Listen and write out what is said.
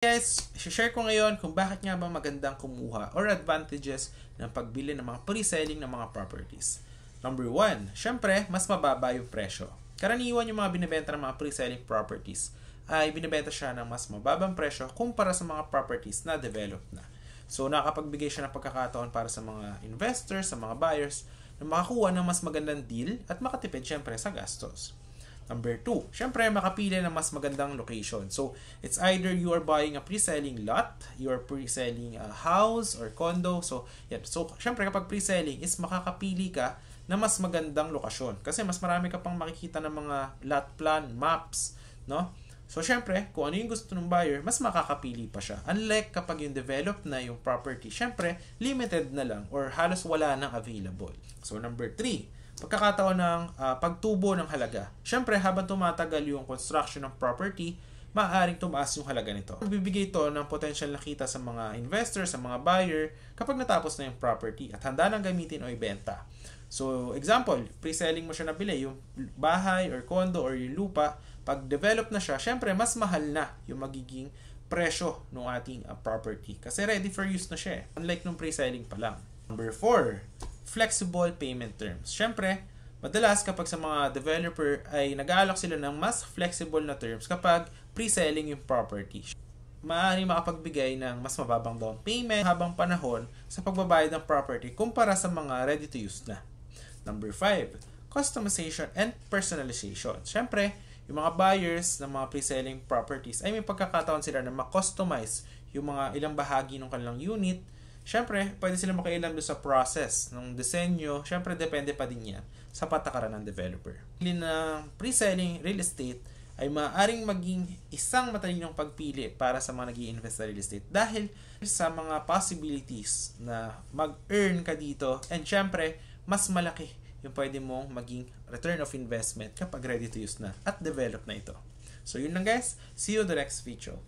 Guys, share ko ngayon kung bakit nga ba magandang kumuha or advantages ng pagbili ng mga pre-selling ng mga properties. Number 1, syempre, mas mababa yung presyo. Karaniwan yung mga binibenta ng mga pre-selling properties ay binibenta siya ng mas mababang presyo kumpara sa mga properties na developed na. So, nakapagbigay siya ng pagkakataon para sa mga investors, sa mga buyers, na makakuha ng mas magandang deal at makatipid syempre sa gastos. Number 2, syempre makapili ng mas magandang location. So, it's either you are buying a pre-selling lot, you are pre-selling a house or condo. So, yan. So, syempre kapag pre-selling is makakapili ka na mas magandang lokasyon. Kasi mas marami ka pang makikita ng mga lot plan, maps, no? So, syempre, kung ano yung gusto ng buyer, mas makakapili pa siya. Unlike kapag yung developed na yung property, syempre, limited na lang or halos wala nang available. So, number 3, pagkakataon ng pagtubo ng halaga. Siyempre, habang tumatagal yung construction ng property, maaaring tumaas yung halaga nito. Bibigay ito ng potential na kita sa mga investor, sa mga buyer, kapag natapos na yung property at handa nang gamitin o ibenta. So, example, pre-selling mo siya nabili, yung bahay or condo or yung lupa, pag develop na siya, syempre, mas mahal na yung magiging presyo ng ating property. Kasi ready for use na siya. Unlike nung pre-selling pa lang. Number 4, flexible payment terms. Siyempre, madalas kapag sa mga developer ay nag-aalok sila ng mas flexible na terms kapag pre-selling yung property. Maaari makapagbigay ng mas mababang down payment habang panahon sa pagbabayad ng property kumpara sa mga ready-to-use na. Number 5, customization and personalization. Siyempre, yung mga buyers ng mga pre-selling properties ay may pagkakataon sila na ma-customize yung mga ilang bahagi ng kanilang unit. Siyempre, pwede sila makailam doon sa process ng disenyo. Siyempre, depende pa din yan sa patakaran ng developer. Pili ng pre-selling real estate ay maaaring maging isang matalinong pagpili para sa mga nag-i-invest sa real estate dahil sa mga possibilities na mag-earn ka dito and siyempre, mas malaki yung pwede mong maging return of investment kapag ready to use na at develop na ito. So, yun lang guys. See you in the next video.